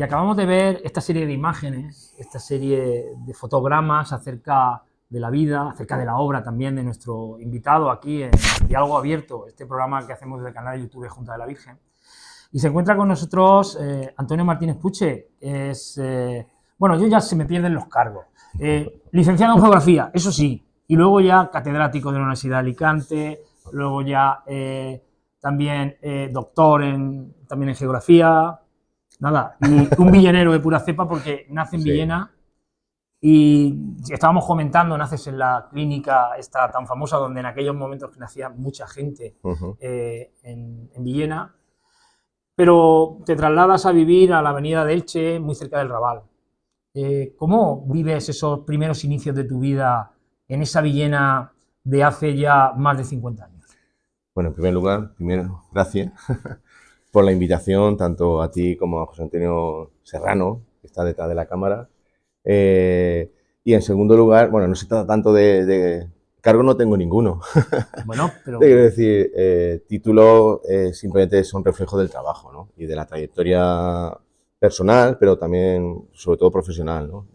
Y acabamos de ver esta serie de imágenes, esta serie de fotogramas acerca de la vida, acerca de la obra también de nuestro invitado aquí en Diálogo Abierto, este programa que hacemos desde el canal de YouTube de Junta de la Virgen. Y se encuentra con nosotros Antonio Martínez Puche, bueno, yo ya se me pierden los cargos. Licenciado en Geografía, eso sí, y luego ya catedrático de la Universidad de Alicante, luego ya también doctor también en Geografía, nada, y un villenero de pura cepa porque nace en Villena y estábamos comentando, naces en la clínica esta tan famosa donde en aquellos momentos nacía mucha gente en Villena, pero te trasladas a vivir a la avenida de Elche, muy cerca del Raval. ¿Cómo vives esos primeros inicios de tu vida en esa Villena de hace ya más de 50 años? Bueno, en primer lugar, gracias por la invitación, tanto a ti como a José Antonio Serrano, que está detrás de la cámara. Y en segundo lugar, bueno, no se trata tanto de cargo, no tengo ninguno. Bueno, pero... Te quiero decir, títulos simplemente son reflejo del trabajo, ¿no? Y de la trayectoria personal, pero también, sobre todo, profesional, ¿no?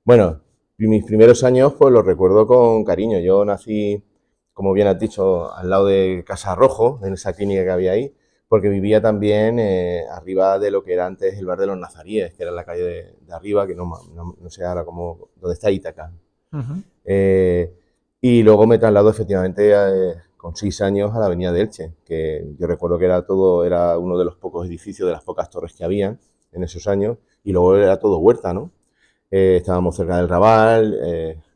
Bueno, mis primeros años, pues los recuerdo con cariño. Yo nací, como bien has dicho, al lado de Casa Rojo, en esa clínica que había ahí, porque vivía también arriba de lo que era antes el bar de los Nazaríes, que era la calle de arriba, que no sé ahora cómo, donde está Ítaca. Y luego me trasladó efectivamente con 6 años a la avenida de Elche, que yo recuerdo que era uno de los pocos edificios, de las pocas torres que había en esos años, y luego era todo huerta, ¿no? Estábamos cerca del Raval,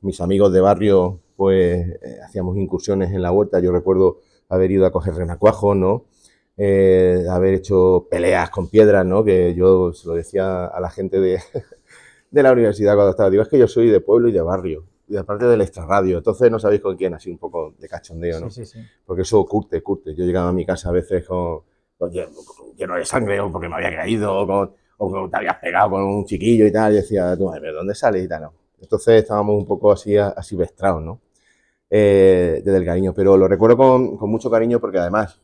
mis amigos de barrio, pues hacíamos incursiones en la huerta. Yo recuerdo haber ido a coger renacuajos, ¿no? Haber hecho peleas con piedras, ¿no? Que yo se lo decía a la gente de la universidad cuando estaba. Digo, es que yo soy de pueblo y de barrio, y aparte del extrarradio, entonces no sabéis con quién, así un poco de cachondeo, ¿no? Sí. Porque eso curte. Yo llegaba a mi casa a veces lleno de sangre, o porque me había caído, o te habías pegado con un chiquillo y tal, y decía, tú, ¿de dónde sales? Y tal, ¿no? Entonces estábamos un poco así vestrados, ¿no? Desde el cariño, pero lo recuerdo con mucho cariño porque además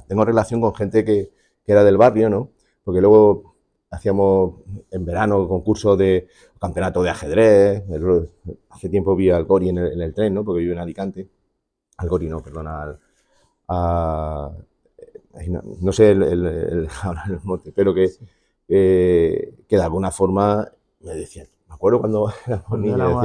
tengo relación con gente que era del barrio, ¿no? Porque luego hacíamos en verano concursos de campeonato de ajedrez. Hace tiempo vi al Gori en el tren, ¿no? Porque vivo en Alicante. Al Gori no, perdona, no sé ahora el mote, pero que de alguna forma me decían. Me acuerdo cuando éramos niños,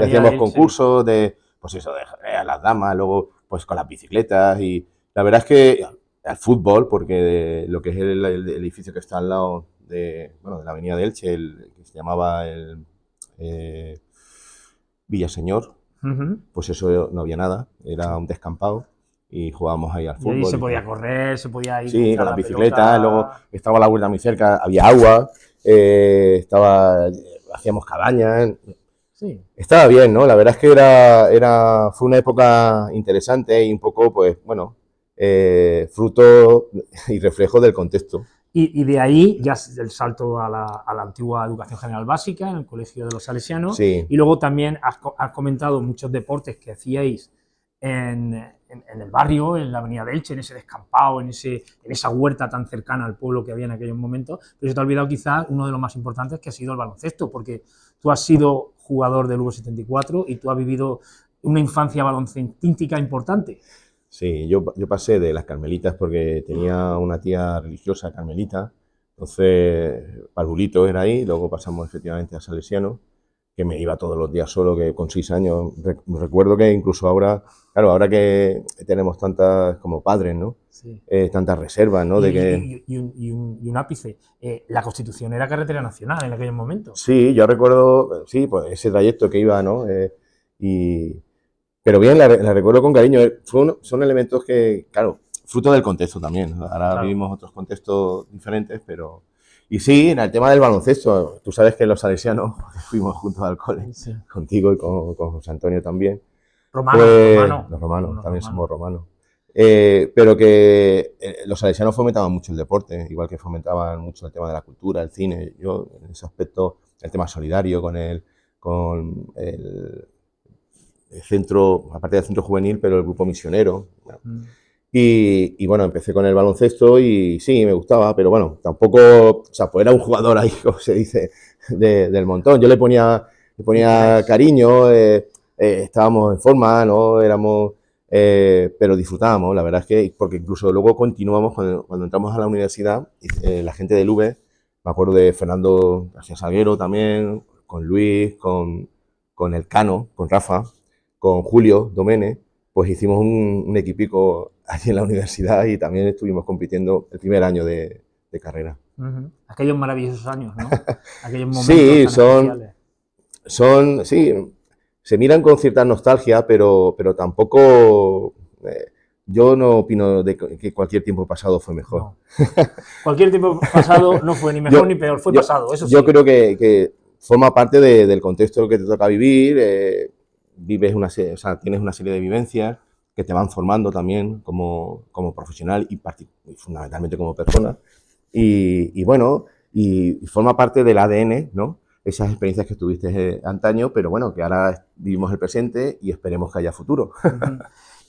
hacíamos concursos de, pues eso, de ajedrez a las damas, luego pues con las bicicletas, y la verdad es que al fútbol, porque lo que es el edificio que está al lado de la avenida de Elche, que se llamaba el Villaseñor, pues eso no había nada, era un descampado y jugábamos ahí al fútbol. Y ahí se podía correr, se podía ir. Sí, con las bicicletas, luego estaba la huerta muy cerca, había agua, hacíamos cabañas. Sí. Estaba bien, ¿no? La verdad es que fue una época interesante y un poco, pues, bueno, fruto y reflejo del contexto. Y de ahí ya el salto a la antigua educación general básica en el Colegio de los Salesianos. Sí. Y luego también has comentado muchos deportes que hacíais en el barrio, en la avenida de Elche, en ese descampado, en esa huerta tan cercana al pueblo que había en aquellos momentos. Pero se te ha olvidado quizás uno de los más importantes, que ha sido el baloncesto, porque tú has sido jugador del U74 y tú has vivido una infancia baloncestística importante. Sí, yo pasé de las Carmelitas porque tenía una tía religiosa carmelita, entonces Parvulito era ahí, luego pasamos efectivamente a Salesiano, que me iba todos los días solo, que con 6 años. Recuerdo que incluso ahora, claro, ahora que tenemos tantas, como padres, ¿no? Sí. Tantas reservas, ¿no? Y un ápice. La Constitución era carretera nacional en aquellos momentos. Sí, yo recuerdo, sí, pues ese trayecto que iba, ¿no? Pero bien, la recuerdo con cariño. Son elementos que, claro, fruto del contexto también. Ahora vivimos otros contextos diferentes, pero... Y sí, en el tema del baloncesto, tú sabes que los salesianos fuimos juntos al cole, contigo y con José Antonio también. Los romanos, también somos romanos. Pero que los salesianos fomentaban mucho el deporte, igual que fomentaban mucho el tema de la cultura, el cine. Yo, en ese aspecto, el tema solidario con el centro, aparte del centro juvenil, pero el grupo misionero. Y bueno, empecé con el baloncesto y sí, me gustaba, pero bueno, tampoco, o sea, pues era un jugador ahí, como se dice, del montón. Yo le ponía Interés. cariño, estábamos en forma, ¿no? Éramos, pero disfrutábamos, la verdad es que, porque incluso luego continuamos cuando entramos a la universidad, la gente del UV, me acuerdo de Fernando García Salguero también, con Luis, con el Cano, con Rafa, con Julio Domene, pues hicimos un equipico allí en la universidad y también estuvimos compitiendo el primer año de carrera. Aquellos maravillosos años, ¿no? Aquellos momentos Sí, tan especiales. sí, se miran con cierta nostalgia, pero tampoco, yo no opino de que cualquier tiempo pasado fue mejor. No. Cualquier tiempo pasado no fue ni mejor ni Yo, peor, fue yo, pasado, eso yo sí. creo que forma parte del contexto que te toca vivir, vives una serie, o sea, tienes una serie de vivencias que te van formando también como profesional y fundamentalmente como persona. Y bueno, y forma parte del ADN, ¿no? Esas experiencias que tuviste antaño, pero bueno, que ahora vivimos el presente y esperemos que haya futuro.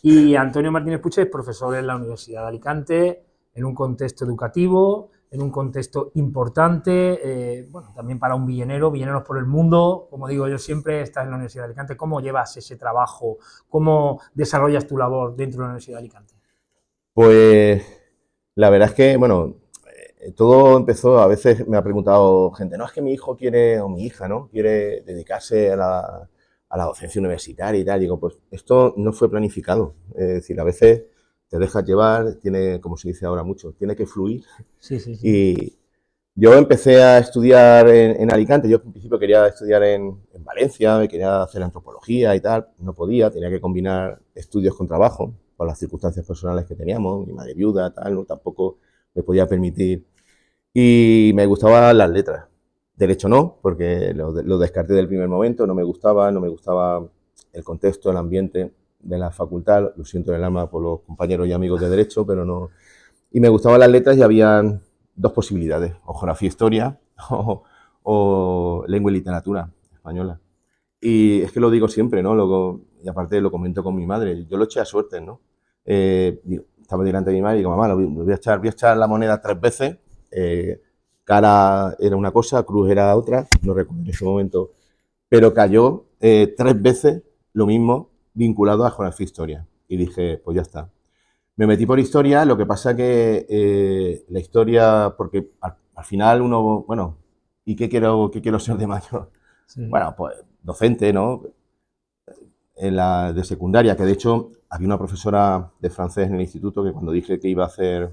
Y Antonio Martínez Puche es profesor en la Universidad de Alicante, en un contexto educativo, en un contexto importante, bueno, también para un villenero, villeneros por el mundo, como digo yo siempre, estás en la Universidad de Alicante. ¿Cómo llevas ese trabajo? ¿Cómo desarrollas tu labor dentro de la Universidad de Alicante? Pues la verdad es que, bueno, todo empezó, a veces me ha preguntado gente, no, es que mi hijo quiere, o mi hija, ¿no? Quiere dedicarse a la docencia universitaria y tal. Digo, pues esto no fue planificado. Es decir, a veces te dejas llevar, tiene, como se dice ahora mucho, tiene que fluir. Sí, sí, sí. Y yo empecé a estudiar en Alicante. Yo en principio quería estudiar en Valencia, me quería hacer antropología y tal. No podía, tenía que combinar estudios con trabajo, por las circunstancias personales que teníamos, mi madre viuda, tal, no, tampoco me podía permitir. Y me gustaban las letras. Derecho no, porque lo descarté del primer momento, no me gustaba el contexto, el ambiente de la facultad, lo siento en el alma por los compañeros y amigos de Derecho, pero no. Y me gustaban las letras y habían dos posibilidades, o geografía e historia o lengua y literatura española. Y es que lo digo siempre, ¿no? Y aparte lo comento con mi madre, yo lo eché a suerte, ¿no? Estaba delante de mi madre y digo, mamá, voy a echar la moneda 3 veces. Cara era una cosa, cruz era otra, no recuerdo en ese momento, pero cayó 3 veces lo mismo vinculado a geografía e historia. Y dije, pues ya está. Me metí por historia, lo que pasa que la historia, porque al final uno, bueno, ¿y qué quiero ser de mayor? Sí. Bueno, pues docente, ¿no? De secundaria, que de hecho había una profesora de francés en el instituto que cuando dije que iba a hacer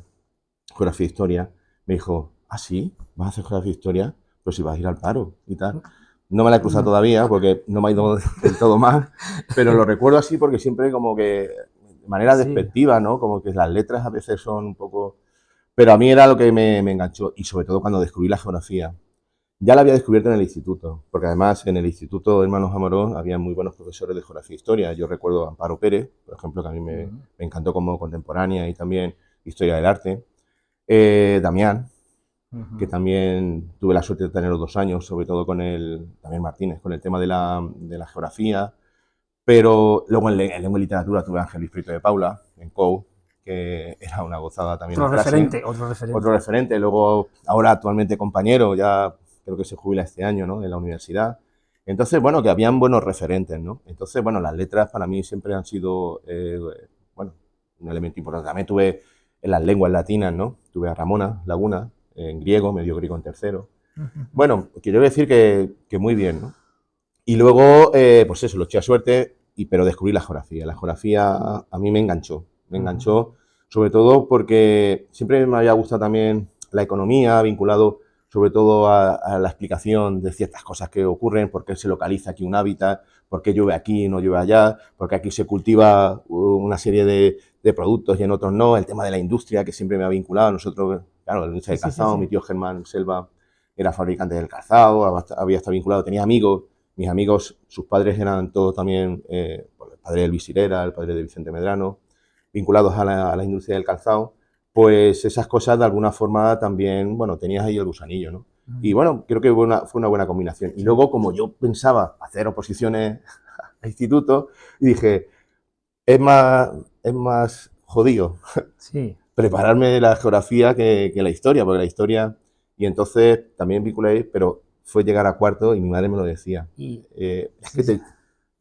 geografía e historia, me dijo, ¿ah, sí? ¿Vas a hacer geografía e historia? Pues si vas a ir al paro y tal. No me la he cruzado todavía porque no me ha ido del todo mal, pero lo recuerdo así porque siempre como que de manera Sí. despectiva, ¿no? Como que las letras a veces son un poco... Pero a mí era lo que me enganchó y sobre todo cuando descubrí la geografía. Ya la había descubierto en el instituto, porque además en el Instituto Hermanos Amorós había muy buenos profesores de geografía e historia. Yo recuerdo a Amparo Pérez, por ejemplo, que a mí me encantó como contemporánea y también historia del arte. Damián, que también tuve la suerte de tenerlo 2 años, sobre todo con también Martínez, con el tema de la geografía. Pero luego en lengua y literatura tuve a Ángel Luis Prieto de Paula, en COU, que era una gozada también Otro en clase. referente, otro Otro referente. referente. Luego, ahora actualmente compañero, ya creo que se jubila este año, ¿no? En la universidad. Entonces, bueno, que habían buenos referentes, ¿no? Entonces, bueno, las letras para mí siempre han sido, bueno, un elemento importante. También tuve en las lenguas latinas, ¿no? Tuve a Ramona Laguna, en griego, medio griego en tercero. Bueno, quiero decir que muy bien, ¿no? Y luego, pues eso, lo eché a suerte, pero descubrí la geografía. La geografía a mí me enganchó sobre todo porque siempre me había gustado también la economía, vinculado sobre todo a la explicación de ciertas cosas que ocurren, por qué se localiza aquí un hábitat, por qué llueve aquí y no llueve allá, por qué aquí se cultiva una serie de productos y en otros no, el tema de la industria que siempre me ha vinculado. Nosotros, claro, la industria Sí, del sí, sí, calzado, sí. mi tío Germán Selva era fabricante del calzado, había estado vinculado, tenía amigos, mis amigos, sus padres eran todos también, el padre de Luis Sirera, el padre de Vicente Medrano, vinculados a la industria del calzado, pues esas cosas de alguna forma también, bueno, tenías ahí el gusanillo, ¿no? Y bueno, creo que fue una buena combinación. Y Sí. luego, como yo pensaba hacer oposiciones al instituto, dije, es más jodido Sí, prepararme la geografía que la historia, porque la historia, y entonces también vinculé, pero fue llegar a cuarto y mi madre me lo decía. y Es sí, que sí.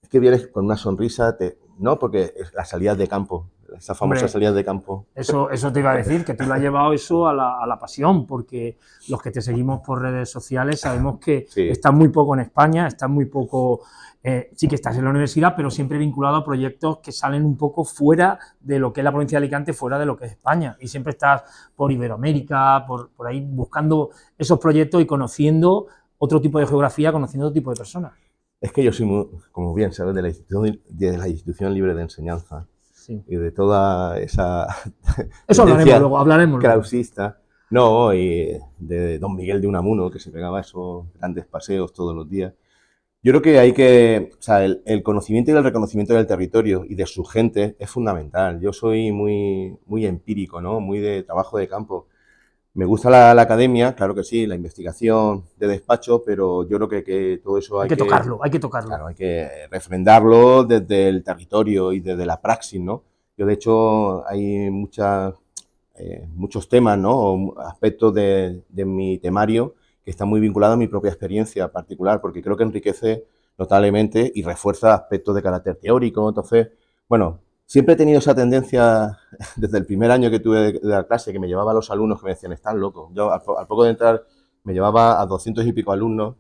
es que vienes con una sonrisa, no, porque es las salidas de campo, esas famosas Hombre, salidas de campo. eso te iba a decir, que tú lo has llevado eso a la pasión, porque los que te seguimos por redes sociales sabemos que Sí, estás muy poco en España, estás muy poco, sí que estás en la universidad, pero siempre vinculado a proyectos que salen un poco fuera de lo que es la provincia de Alicante, fuera de lo que es España. Y siempre estás por Iberoamérica, por ahí buscando esos proyectos y conociendo otro tipo de geografía, conociendo otro tipo de personas. es que yo soy, como bien sabes, de la institución libre de enseñanza Sí. y de toda esa Eso hablaremos tendencia luego, hablaremos luego. clausista. No, y de don Miguel de Unamuno, que se pegaba esos grandes paseos todos los días. Yo creo que hay que, o sea, el conocimiento y el reconocimiento del territorio y de su gente es fundamental. Yo soy muy empírico, ¿no? Muy de trabajo de campo. Me gusta la academia, claro que sí, la investigación de despacho, pero yo creo que todo eso Hay que tocarlo, hay que tocarlo. claro, hay que refrendarlo desde el territorio y desde la praxis, ¿no? Yo, de hecho, hay muchos temas, ¿no? O aspectos de mi temario que están muy vinculados a mi propia experiencia particular, porque creo que enriquece notablemente y refuerza aspectos de carácter teórico. Entonces, bueno, siempre he tenido esa tendencia desde el primer año que tuve de la clase, que me llevaba a los alumnos que me decían, están locos. Yo, al poco de entrar, me llevaba a 200 y pico alumnos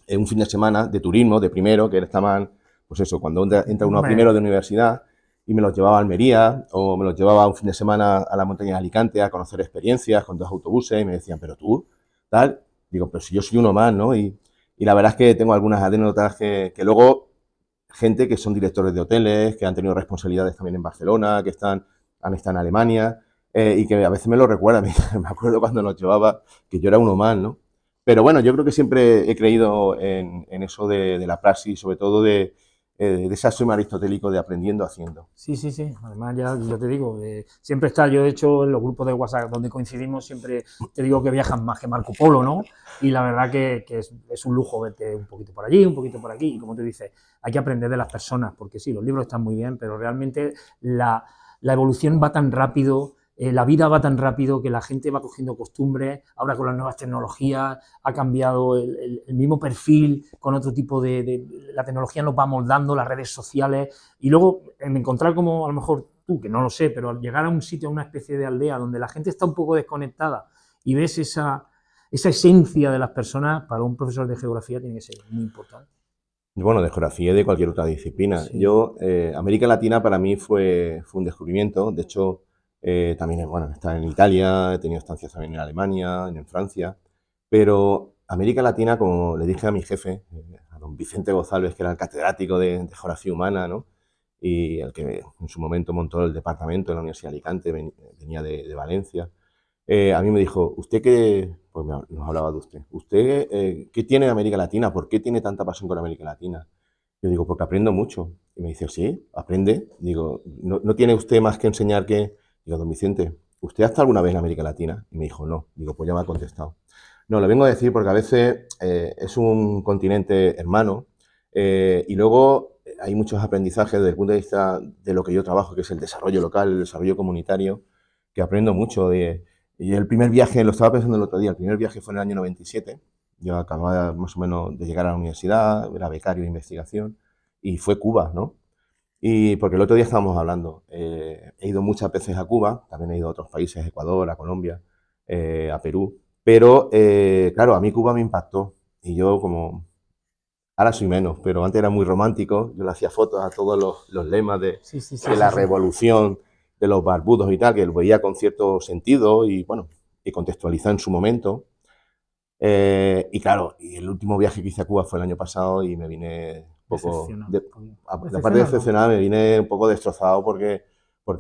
en un fin de semana de turismo, de primero, que estaban, pues eso, cuando entra uno a Hombre, primero de universidad, y me los llevaba a Almería o me los llevaba un fin de semana a la montaña de Alicante a conocer experiencias con 2 autobuses y me decían, pero tú, tal, digo, pero si yo soy uno más, ¿no? Y la verdad es que tengo algunas anécdotas que luego gente que son directores de hoteles, que han tenido responsabilidades también en Barcelona, han estado en Alemania, y que a veces me lo recuerdan. Me acuerdo cuando nos llevaba que yo era uno más, ¿no? Pero bueno, yo creo que siempre he creído en eso de la praxis, sobre todo de ese axioma aristotélico de aprendiendo haciendo. sí, sí, sí. Además, ya yo te digo, siempre está, yo de hecho en los grupos de WhatsApp donde coincidimos, siempre te digo que viajan más que Marco Polo, ¿no? Y la verdad que es un lujo verte un poquito por allí, un poquito por aquí. Y como tú dices, hay que aprender de las personas, porque sí, los libros están muy bien, pero realmente la evolución va tan rápido, la vida va tan rápido que la gente va cogiendo costumbres. Ahora con las nuevas tecnologías ha cambiado el mismo perfil con otro tipo la tecnología nos va moldando, las redes sociales. Y luego en encontrar como a lo mejor tú, que no lo sé, pero al llegar a un sitio, a una especie de aldea donde la gente está un poco desconectada y ves esa esencia de las personas, para un profesor de geografía tiene que ser muy importante. Bueno, de geografía y de cualquier otra disciplina. Sí, América Latina para mí fue un descubrimiento. De hecho, también, bueno, he estado en Italia, he tenido estancias también en Alemania, en Francia. Pero América Latina, como le dije a mi jefe, a don Vicente González, que era el catedrático de geografía humana, ¿no? Y el que en su momento montó el departamento en la Universidad de Alicante, venía de Valencia. A mí me dijo, ¿usted qué? Pues nos hablaba de usted. ¿Usted qué tiene de América Latina? ¿Por qué tiene tanta pasión con América Latina? Yo digo, porque aprendo mucho. Y me dice, sí, aprende. Digo, ¿no tiene usted más que enseñar que...? Digo, don Vicente, ¿usted ha estado alguna vez en América Latina? Y me dijo, no. Digo, pues ya me ha contestado. No, lo vengo a decir porque a veces es un continente hermano y luego hay muchos aprendizajes desde el punto de vista de lo que yo trabajo, que es el desarrollo local, el desarrollo comunitario, que aprendo mucho y el primer viaje, lo estaba pensando el otro día, el primer viaje fue en el año 97. Yo acababa más o menos de llegar a la universidad, era becario de investigación, y fue Cuba, ¿no? Y porque el otro día estábamos hablando, he ido muchas veces a Cuba, también he ido a otros países, Ecuador, a Colombia, a Perú, pero claro, a mí Cuba me impactó, y yo como, ahora soy menos, pero antes era muy romántico, yo le hacía fotos a todos los lemas sí, sí, sí, de sí, la sí. revolución, de los barbudos y tal, que lo veía con cierto sentido y bueno, y contextualizado en su momento. Y claro, y el último viaje que hice a Cuba fue el año pasado y me vine un poco, Decepcionado. aparte de Decepcionado, no. decepcionado, me vine un poco destrozado porque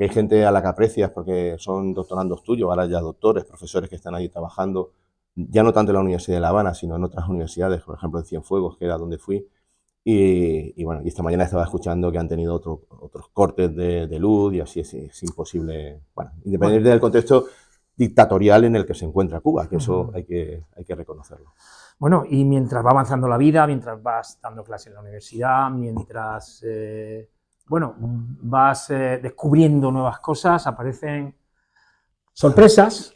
hay gente a la que aprecias, porque son doctorandos tuyos, ahora ya doctores, profesores que están ahí trabajando, ya no tanto en la Universidad de La Habana, sino en otras universidades, por ejemplo en Cienfuegos, que era donde fui. Y bueno, y esta mañana estaba escuchando que han tenido otros cortes de luz y así es imposible, bueno, Bueno, independiente del contexto dictatorial en el que se encuentra Cuba, que eso hay que reconocerlo. bueno, y mientras va avanzando la vida, mientras vas dando clases en la universidad, mientras bueno, vas descubriendo nuevas cosas, aparecen sorpresas,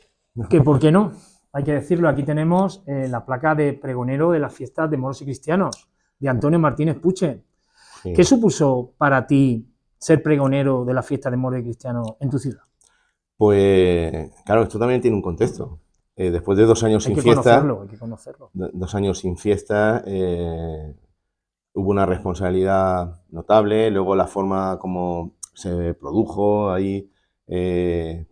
que por qué no, hay que decirlo, aquí tenemos la placa de pregonero de las fiestas de moros y cristianos, de Antonio Martínez Puche. ¿Qué Sí. supuso para ti ser pregonero de la fiesta de moros y cristianos en tu ciudad? Pues claro, esto también tiene un contexto. Después de 2 años Hay sin que fiesta, conocerlo, hay que conocerlo. 2 años sin fiesta, hubo una responsabilidad notable, luego la forma como se produjo ahí,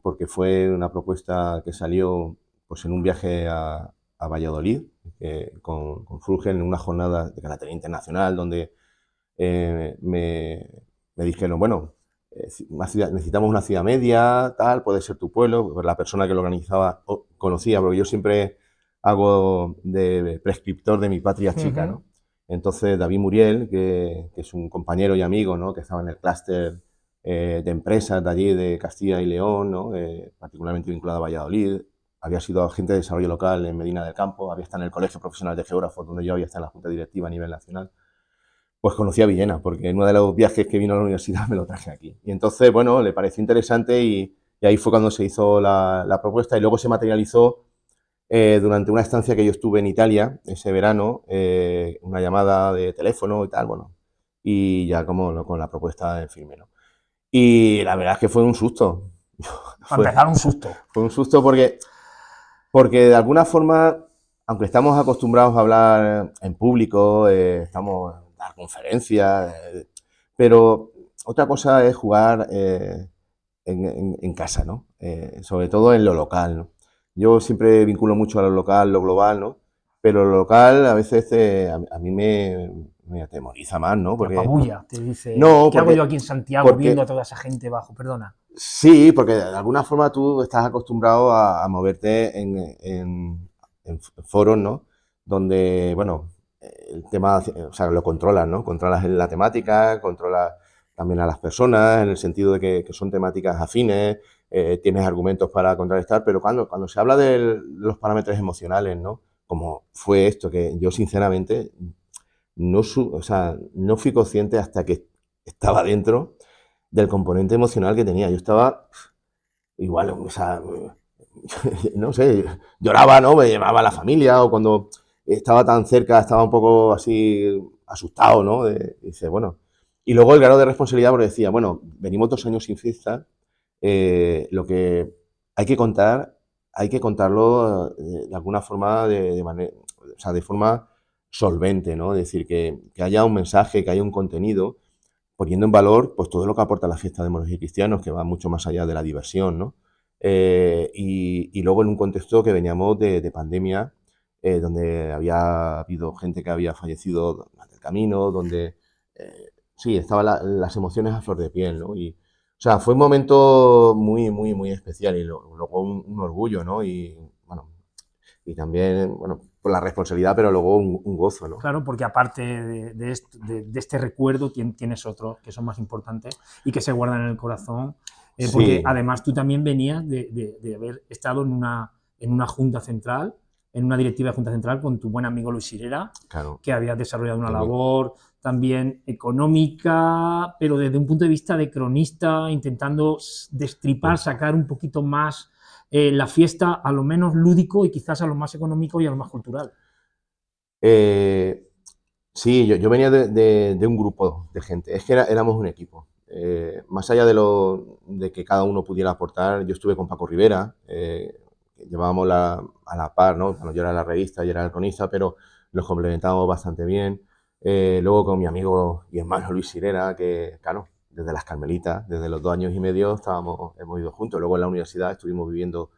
porque fue una propuesta que salió pues, en un viaje a Valladolid, con Frugen, en una jornada de carácter internacional, donde me dijeron, bueno, necesitamos una ciudad media, tal, puede ser tu pueblo. Pues la persona que lo organizaba conocía, porque yo siempre hago de prescriptor de mi patria chica, ¿no? Entonces David Muriel, que es un compañero y amigo, ¿no? Que estaba en el clúster de empresas de allí, de Castilla y León, ¿no? Particularmente vinculado a Valladolid, había sido agente de desarrollo local en Medina del Campo, había estado en el Colegio Profesional de Geógrafos, donde yo había estado en la Junta Directiva a nivel nacional. Pues conocí a Villena, porque en uno de los viajes que vino a la universidad me lo traje aquí. Y entonces, bueno, le pareció interesante y ahí fue cuando se hizo la propuesta y luego se materializó durante una estancia que yo estuve en Italia ese verano, una llamada de teléfono y tal, bueno, y ya como con la propuesta en firme, ¿no? Y la verdad es que fue un susto. Para fue, empezar, un susto. fue un susto porque de alguna forma, aunque estamos acostumbrados a hablar en público, estamos a dar conferencias, pero otra cosa es jugar en casa, ¿no? Sobre todo en lo local, ¿no? Yo siempre vinculo mucho a lo local, lo global, ¿no? Pero lo local a veces a mí me atemoriza más, ¿no? Te Porque, apabulla, te dice, no, ¿qué hago yo aquí en Santiago viendo a porque toda esa gente bajo? Perdona. sí, porque de alguna forma tú estás acostumbrado a moverte en foros, ¿no? Donde, bueno, el tema, o sea, lo controlas, ¿no? Controlas la temática, controlas también a las personas, en el sentido de que son temáticas afines, tienes argumentos para contrarrestar, pero cuando se habla de los parámetros emocionales, ¿no? Como fue esto, que yo sinceramente o sea, no fui consciente hasta que estaba dentro del componente emocional que tenía. Yo estaba igual, o sea, no sé, lloraba, ¿no? Me llamaba a la familia o cuando estaba tan cerca estaba un poco así asustado, ¿no? Dice, bueno. Y luego el grado de responsabilidad porque decía, bueno, venimos 2 años sin fiesta, lo que hay que contar, hay que contarlo de alguna forma de manera, o sea, de forma solvente, ¿no? Es decir, que haya un mensaje, que haya un contenido poniendo en valor pues todo lo que aporta la fiesta de moros y cristianos, que va mucho más allá de la diversión, ¿no? Y luego en un contexto que veníamos de pandemia, donde había habido gente que había fallecido durante el camino, donde sí, estaban las emociones a flor de piel, ¿no? Y, o sea, fue un momento muy, muy, muy especial y luego un orgullo, ¿no? Y, bueno, y también, bueno, por la responsabilidad, pero luego un gozo, ¿no? Claro, porque aparte de este recuerdo tienes otros que son más importantes y que se guardan en el corazón, porque Sí, además tú también venías de haber estado en una junta central, en una directiva de junta central con tu buen amigo Luis Sirera, claro. que habías desarrollado una labor también económica, pero desde un punto de vista de cronista, intentando destripar, sacar un poquito más la fiesta a lo menos lúdico y quizás a lo más económico y a lo más cultural. Eh, sí, yo venía de un grupo de gente, es que éramos un equipo. Más allá de que cada uno pudiera aportar, yo estuve con Paco Rivera, que llevábamos a la par, ¿no? Bueno, yo era la revista y era el cronista, pero nos complementábamos bastante bien. Luego con mi amigo y hermano Luis Sirera, que, claro, desde las Carmelitas, desde los 2 años y medio hemos ido juntos. Luego en la universidad estuvimos viviendo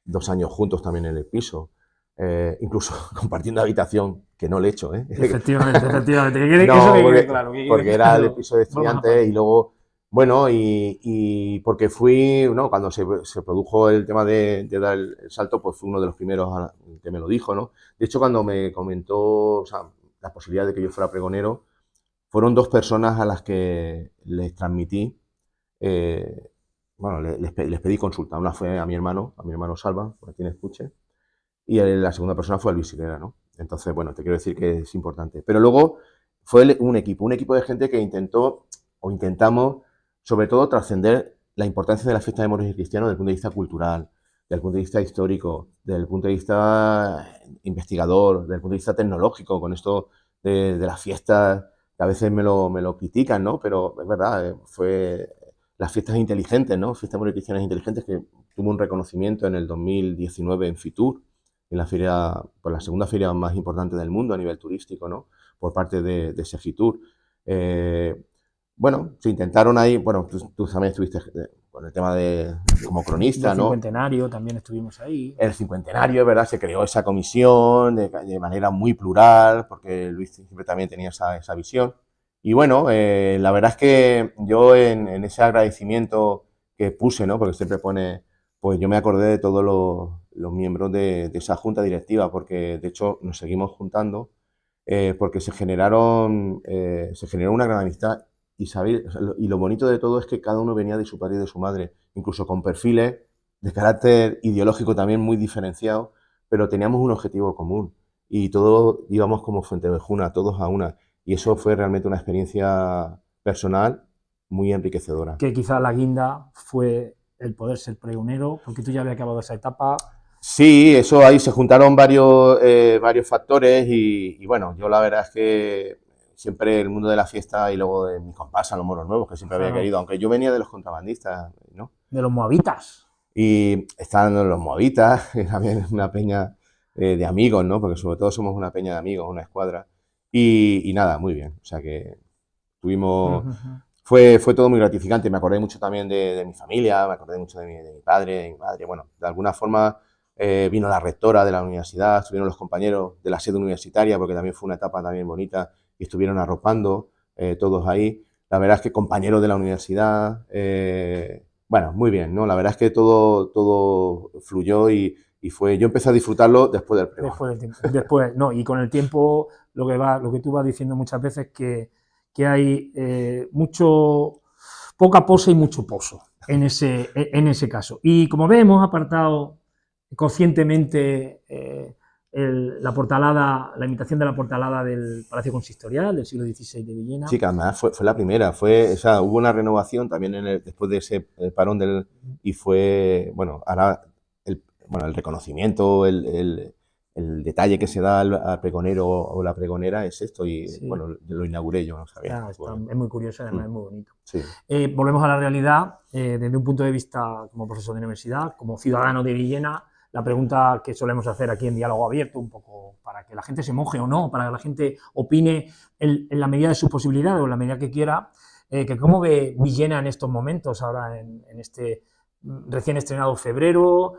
2 años juntos también en el piso. Incluso compartiendo habitación, que no le echo, ¿eh? Efectivamente, efectivamente. Eso No, que quede claro, que quede porque era el claro. piso de Bromas estudiantes y aparte. luego, bueno, y porque fui, ¿no? Cuando se produjo el tema de dar el salto, pues fui uno de los primeros que me lo dijo, ¿no? De hecho, cuando me comentó, o sea, la posibilidad de que yo fuera pregonero, fueron 2 personas a las que les transmití, eh, bueno, les pedí consulta. Una fue a mi hermano Salva, Martínez Puche, y la segunda persona fue Luis Silera, ¿no? Entonces, bueno, te quiero decir que es importante. Pero luego fue un equipo de gente que intentó o intentamos, sobre todo, trascender la importancia de la fiesta de moros y cristianos desde el punto de vista cultural, desde el punto de vista histórico, desde el punto de vista investigador, desde el punto de vista tecnológico, con esto de las fiestas, que a veces me lo critican, ¿no? Pero es verdad, fue las fiestas inteligentes, ¿no? Fiestas moros y cristianas inteligentes, que tuvo un reconocimiento en el 2019 en Fitur, en la feria, pues la segunda feria más importante del mundo a nivel turístico, ¿no? Por parte de ese Fitur. Bueno, se intentaron ahí, bueno, tú también estuviste con el tema de como cronista, Del ¿no? cincuentenario también estuvimos ahí. El cincuentenario, ¿verdad? Se creó esa comisión de manera muy plural, porque Luis siempre también tenía esa visión. Y bueno, la verdad es que yo en ese agradecimiento que puse, ¿no? Porque siempre pone, pues yo me acordé de todos los miembros de esa junta directiva, porque de hecho nos seguimos juntando, porque se generó una gran amistad y lo bonito de todo es que cada uno venía de su padre y de su madre, incluso con perfiles de carácter ideológico también muy diferenciado, pero teníamos un objetivo común y todos íbamos como Fuentevejuna, todos a una. Y eso fue realmente una experiencia personal muy enriquecedora. Que quizá la guinda fue el poder ser pregonero, porque tú ya habías acabado esa etapa. Sí, eso ahí se juntaron varios factores y bueno, yo la verdad es que siempre el mundo de la fiesta y luego de mi comparsa, los moros nuevos, que siempre había Claro, querido, aunque yo venía de los contrabandistas, ¿no? de los moabitas. Y estaban los moabitas, que también es una peña de amigos, ¿no? Porque sobre todo somos una peña de amigos, una escuadra. Y nada, muy bien. O sea que tuvimos... Fue todo muy gratificante. Me acordé mucho también de mi familia, me acordé mucho de mi padre, de mi madre. Bueno, de alguna forma vino la rectora de la universidad, estuvieron los compañeros de la sede universitaria, porque también fue una etapa también bonita, y estuvieron arropando todos ahí. La verdad es que compañeros de la universidad, bueno, muy bien, ¿no? La verdad es que todo fluyó y fue... Yo empecé a disfrutarlo después del pregón. Después del tiempo. Después, no, y con el tiempo lo que tú vas diciendo muchas veces que hay poca pose y mucho pozo en ese caso. Y como ves, hemos apartado conscientemente la portalada, la imitación de la portalada del Palacio Consistorial del siglo XVI de Villena. Sí, que además fue la primera, o sea, hubo una renovación también después de ese parón y fue, bueno, ahora el reconocimiento, el detalle que se da al pregonero o la pregonera es esto y Sí. bueno, lo inauguré yo, no sabía. Ya, es muy curioso, además es muy bonito. Sí. Volvemos a la realidad, desde un punto de vista como profesor de universidad, como ciudadano de Villena, la pregunta que solemos hacer aquí en Diálogo Abierto, un poco para que la gente se moje o no, para que la gente opine en la medida de sus posibilidades o en la medida que quiera, que cómo ve Villena en estos momentos, ahora en este recién estrenado febrero,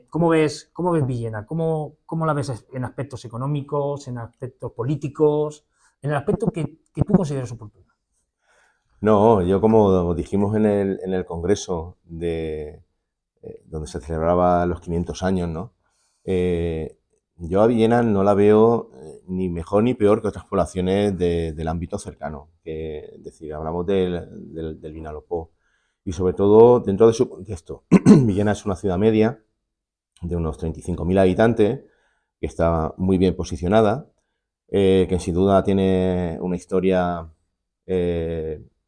¿cómo ves Villena? ¿Cómo la ves en aspectos económicos, en aspectos políticos, en el aspecto que tú consideres oportuno? No, yo como dijimos en el congreso donde se celebraba los 500 años, ¿no? Yo a Villena no la veo ni mejor ni peor que otras poblaciones del ámbito cercano, es decir, hablamos del Vinalopó. Y sobre todo, dentro de su contexto, Villena es una ciudad media de unos 35.000 habitantes, que está muy bien posicionada, que sin duda tiene una historia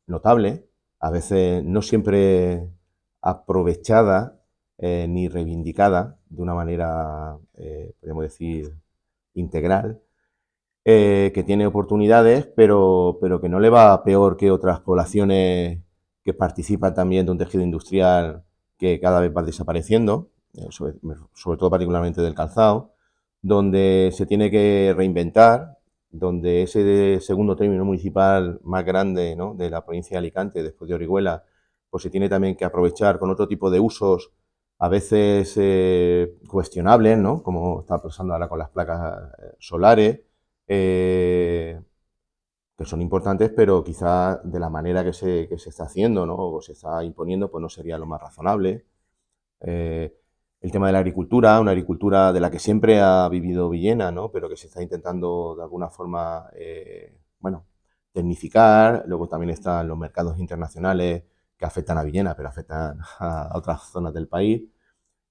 notable, a veces no siempre aprovechada ni reivindicada de una manera, podríamos decir, integral, que tiene oportunidades, pero que no le va peor que otras poblaciones que participan también de un tejido industrial que cada vez va desapareciendo, sobre todo particularmente del calzado, donde se tiene que reinventar, donde ese segundo término municipal más grande, ¿no?, de la provincia de Alicante, después de Orihuela, pues se tiene también que aprovechar con otro tipo de usos, a veces cuestionables, ¿no?, como está pasando ahora con las placas solares, que son importantes, pero quizá de la manera que se está haciendo, ¿no?, o se está imponiendo, pues no sería lo más razonable. El tema de la agricultura, una agricultura de la que siempre ha vivido Villena, ¿no?, pero que se está intentando de alguna forma, bueno, tecnificar. Luego también están los mercados internacionales que afectan a Villena, pero afectan a otras zonas del país.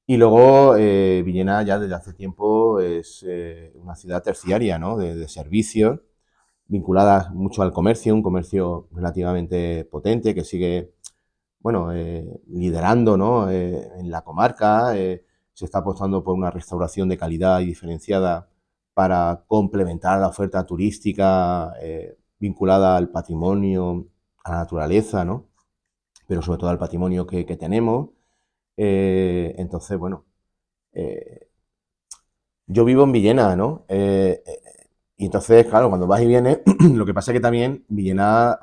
Y luego Villena ya desde hace tiempo es una ciudad terciaria, ¿no?, de servicios, vinculadas mucho al comercio, un comercio relativamente potente que sigue, bueno, liderando, ¿no? En la comarca. Se está apostando por una restauración de calidad y diferenciada para complementar la oferta turística vinculada al patrimonio, a la naturaleza, ¿no? Pero sobre todo al patrimonio que tenemos. Entonces, bueno, yo vivo en Villena, ¿no? Y entonces, claro, cuando vas y vienes, lo que pasa es que también Villena,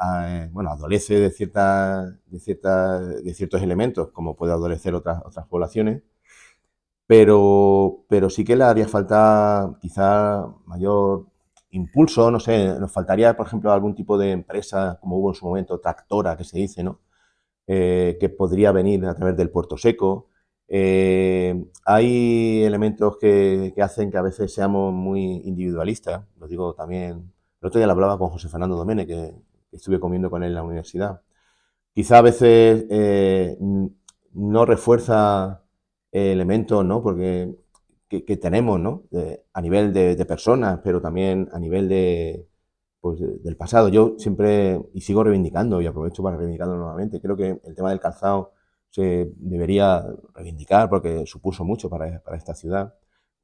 bueno, adolece de ciertos elementos, como puede adolecer otras poblaciones, pero sí que le haría falta quizá mayor impulso, no sé, nos faltaría, por ejemplo, algún tipo de empresa, como hubo en su momento, tractora, que se dice, ¿no? Que podría venir a través del Puerto Seco. Hay elementos que hacen que a veces seamos muy individualistas, lo digo también, el otro día lo hablaba con José Fernando Domene, que estuve comiendo con él en la universidad. Quizá a veces no refuerza elementos, ¿no? Porque que tenemos, ¿no? A nivel de personas, pero también a nivel pues, del pasado. Yo siempre, y sigo reivindicando, y aprovecho para reivindicarlo nuevamente, creo que el tema del calzado se debería reivindicar porque supuso mucho para esta ciudad,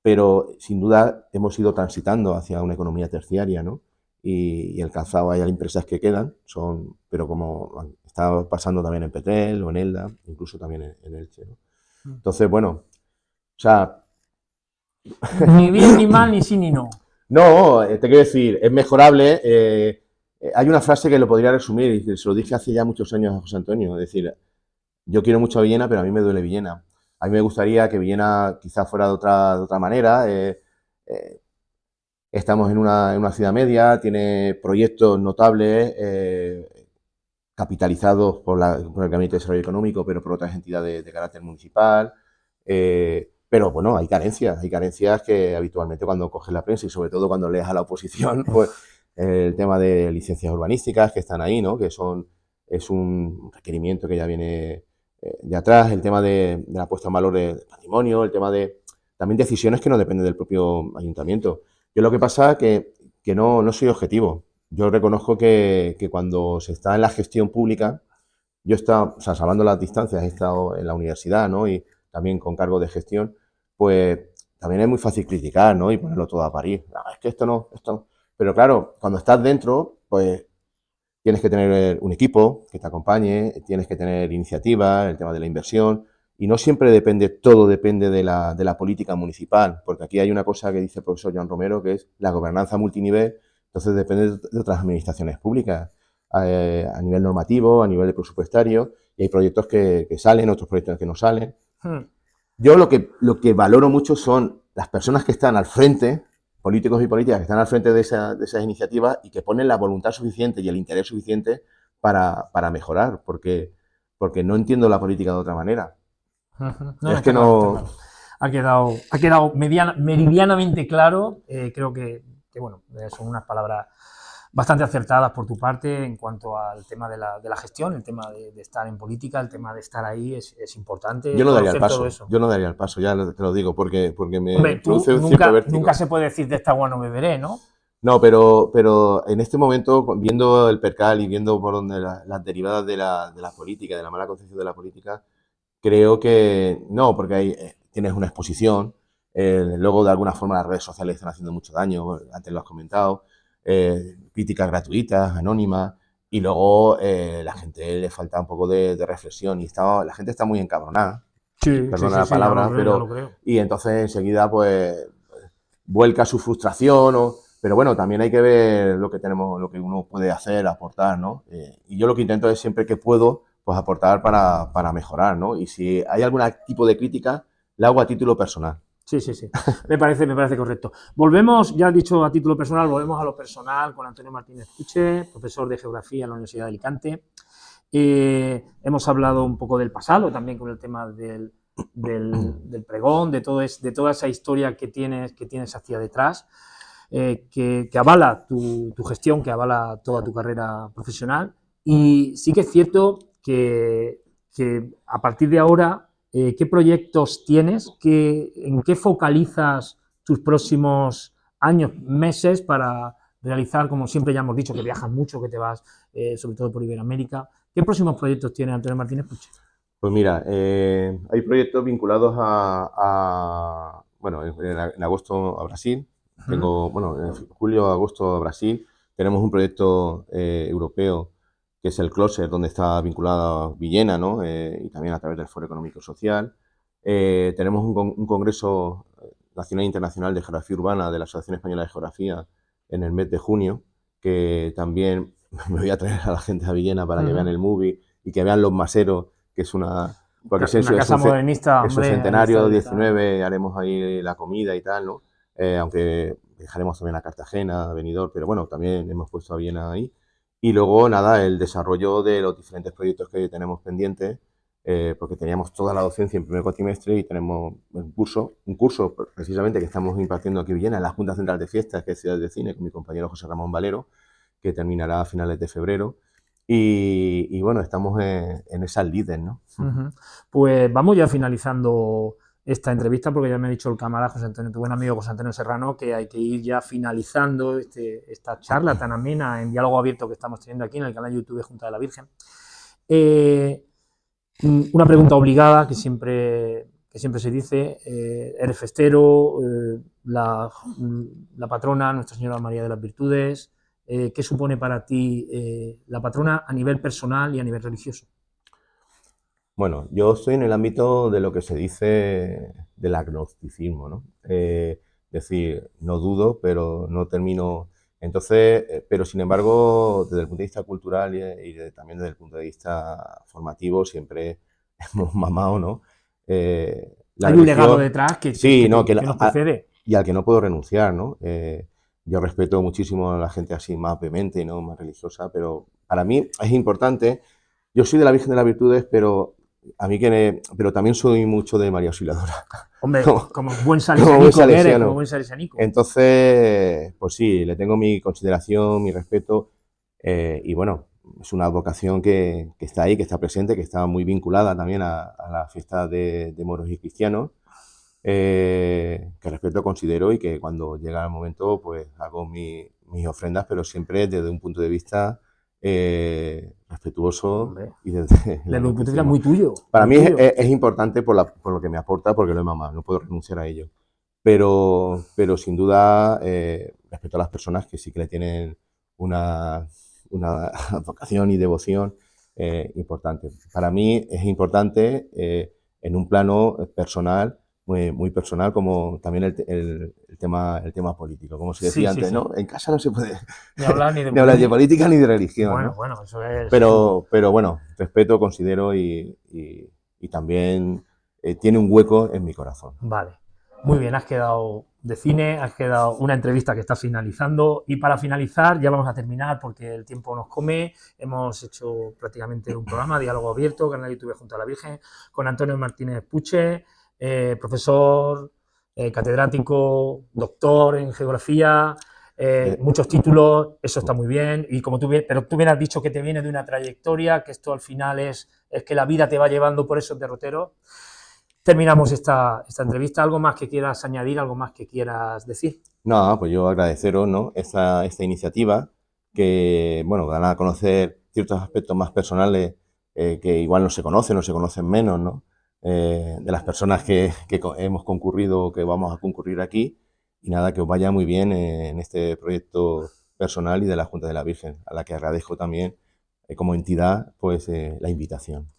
pero sin duda hemos ido transitando hacia una economía terciaria, ¿no? Y el calzado, hay empresas que quedan, pero como está pasando también en Petrel o en Elda, incluso también en Elche, ¿no? Entonces, bueno, o sea, Ni bien, ni mal, ni sí, ni no. no, te quiero decir, es mejorable. Hay una frase que lo podría resumir, y se lo dije hace ya muchos años a José Antonio, es decir, yo quiero mucho a Villena, pero a mí me duele Villena. A mí me gustaría que Villena quizás fuera de otra manera. Estamos en una ciudad media, tiene proyectos notables, capitalizados por el Gabinete de Desarrollo Económico, pero por otras entidades de carácter municipal. Pero bueno, hay carencias que habitualmente cuando coges la prensa y sobre todo cuando lees a la oposición, pues el tema de licencias urbanísticas que están ahí, ¿no? Es un requerimiento que ya viene de atrás, el tema de la puesta en valor del patrimonio, el tema de también decisiones que no dependen del propio ayuntamiento. Yo lo que pasa es que no soy objetivo. Yo reconozco que cuando se está en la gestión pública, yo he estado, o sea, salvando las distancias, he estado en la universidad, ¿no? Y también con cargo de gestión, pues también es muy fácil criticar, ¿no? Y ponerlo todo a parir. No, es que esto no. Pero claro, cuando estás dentro, pues tienes que tener un equipo que te acompañe, tienes que tener iniciativa, el tema de la inversión, y no siempre todo depende de la política municipal, porque aquí hay una cosa que dice el profesor Joan Romero, que es la gobernanza multinivel, entonces depende de otras administraciones públicas, a nivel normativo, a nivel presupuestario, y hay proyectos que salen, otros proyectos que no salen. Yo lo que valoro mucho son las personas que están al frente, políticos y políticas que están al frente de esas iniciativas y que ponen la voluntad suficiente y el interés suficiente para mejorar, porque no entiendo la política de otra manera. No, Es está que claro, está no... claro. Ha quedado meridianamente claro. Creo que, bueno, son unas palabras bastante acertadas por tu parte en cuanto al tema de la gestión, el tema de estar en política, el tema de estar ahí es importante Yo no daría el conocer todo paso, eso. yo no daría el paso, ya te lo digo, porque me Hombre, tú produce un cierto vértigo. nunca se puede decir de esta agua no beberé, ¿no? No, pero en este momento, viendo el percal y viendo por donde las derivadas de la política, de la mala concepción de la política, creo que no, porque tienes una exposición, luego de alguna forma las redes sociales están haciendo mucho daño, antes lo has comentado, críticas gratuitas, anónimas, y luego la gente le falta un poco de reflexión y la gente está muy encabronada, Sí, sí, perdona sí, la sí, ya lo palabra, creo, ya lo creo. y entonces enseguida pues vuelca su frustración, pero bueno, también hay que ver lo que tenemos, lo que uno puede hacer, aportar, ¿no? Y yo lo que intento es siempre que puedo, pues aportar para mejorar, ¿no? Y si hay algún tipo de crítica, la hago a título personal. Sí, sí, sí. Me parece correcto. Volvemos, ya he dicho a título personal, volvemos a lo personal con Antonio Martínez Puche, profesor de Geografía en la Universidad de Alicante. Hemos hablado un poco del pasado, también con el tema del pregón, de toda esa historia que tienes hacia detrás, que avala tu gestión, que avala toda tu carrera profesional. Y sí que es cierto que a partir de ahora, ¿qué proyectos tienes? ¿En qué focalizas tus próximos años, meses para realizar, como siempre ya hemos dicho, que viajas mucho, que te vas sobre todo por Iberoamérica. ¿Qué próximos proyectos tiene Antonio Martínez Puche? Pues mira, hay proyectos vinculados bueno, en agosto a Brasil. Tengo, bueno, en julio, agosto a Brasil. Tenemos un proyecto europeo que es el Closer, donde está vinculada Villena, ¿no? Y también a través del Foro Económico Social. Tenemos un congreso nacional e internacional de geografía urbana de la Asociación Española de Geografía en el mes de junio, que también me voy a traer a la gente a Villena para que vean el movie y que vean los maseros, que es porque Una casa modernista, es su hombre, centenario 19, haremos ahí la comida y tal, ¿no? Aunque dejaremos también a Cartagena, a Benidorm, pero bueno, también hemos puesto a Viena ahí. Y luego, nada, el desarrollo de los diferentes proyectos que tenemos pendientes, porque teníamos toda la docencia en primer cuatrimestre y tenemos un curso precisamente que estamos impartiendo aquí en Villena, en la Junta Central de Fiestas, que es Ciudad de Cine, con mi compañero José Ramón Valero, que terminará a finales de febrero. Y bueno, estamos en esas líderes, ¿no? Pues vamos ya finalizando esta entrevista, porque ya me ha dicho el camarada José Antonio, tu buen amigo José Antonio Serrano, que hay que ir ya finalizando esta charla tan amena en diálogo abierto que estamos teniendo aquí en el canal de YouTube Junta de la Virgen. Una pregunta obligada que siempre se dice, eres festero, la patrona, Nuestra Señora María de las Virtudes, ¿qué supone para ti la patrona a nivel personal y a nivel religioso? Bueno, yo estoy en el ámbito de lo que se dice del agnosticismo, ¿no? Es decir, no dudo, pero no termino. Entonces, pero sin embargo, desde el punto de vista cultural también desde el punto de vista formativo, siempre hemos mamado, ¿no? Hay un legado detrás que nos precede. Y al que no puedo renunciar, ¿no? Yo respeto muchísimo a la gente así más vehemente, ¿no? Más religiosa, pero para mí es importante. Yo soy de la Virgen de las Virtudes, pero pero también soy mucho de María Auxiliadora. Hombre, como buen salesianico. Entonces, pues sí, le tengo mi consideración, mi respeto, y bueno, es una vocación que está ahí, que está presente, que está muy vinculada también a la fiesta de moros y cristianos, que respeto, considero, y que cuando llega el momento, pues hago mis ofrendas, pero siempre desde un punto de vista respetuoso. Hombre, y desde un punto de vista muy tuyo. Para muy mí tuyo. Es importante por lo que me aporta, porque lo he mamado, no puedo renunciar a ello. Pero sin duda respeto a las personas que sí que le tienen una vocación y devoción importante. Para mí es importante en un plano personal, muy personal, como también el tema político, como se decía antes, ¿no? En casa no se puede ni hablar ni de política ni de religión. Bueno, ¿no? bueno, eso es. Pero bueno, respeto, considero y también tiene un hueco en mi corazón. Vale. Muy bien, has quedado de cine, has quedado una entrevista que está finalizando, y para finalizar ya vamos a terminar porque el tiempo nos come. Hemos hecho prácticamente un programa, Diálogo Abierto, canal de YouTube Junto a la Virgen, con Antonio Martínez Puche, profesor, catedrático, doctor en geografía, muchos títulos, eso está muy bien, y pero tú bien has dicho que te viene de una trayectoria, que esto al final es que la vida te va llevando por esos derroteros. Terminamos esta entrevista. ¿Algo más que quieras añadir, algo más que quieras decir? No, pues yo agradeceros, ¿no? esta iniciativa que, bueno, dan a conocer ciertos aspectos más personales que igual no se conocen menos, ¿no? De las personas que hemos concurrido o que vamos a concurrir aquí, y nada, que os vaya muy bien en este proyecto personal y de la Junta de la Virgen, a la que agradezco también como entidad pues la invitación.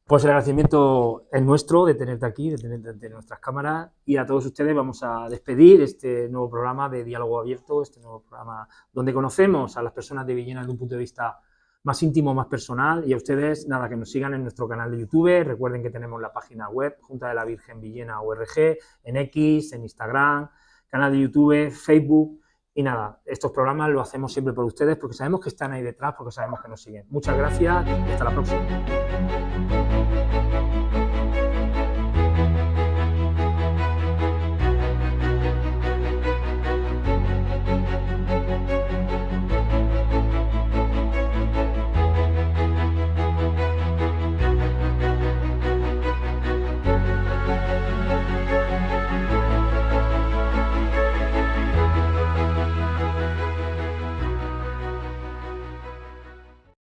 Pues el agradecimiento es nuestro de tenerte aquí, de tenerte ante nuestras cámaras, y a todos ustedes vamos a despedir este nuevo programa de Diálogo Abierto, este nuevo programa donde conocemos a las personas de Villena desde un punto de vista más íntimo, más personal, y a ustedes, nada, que nos sigan en nuestro canal de YouTube. Recuerden que tenemos la página web, Junta de la Virgen Villena ORG, en X, en Instagram, canal de YouTube, Facebook. Y nada, estos programas los hacemos siempre por ustedes, porque sabemos que están ahí detrás, porque sabemos que nos siguen. Muchas gracias y hasta la próxima.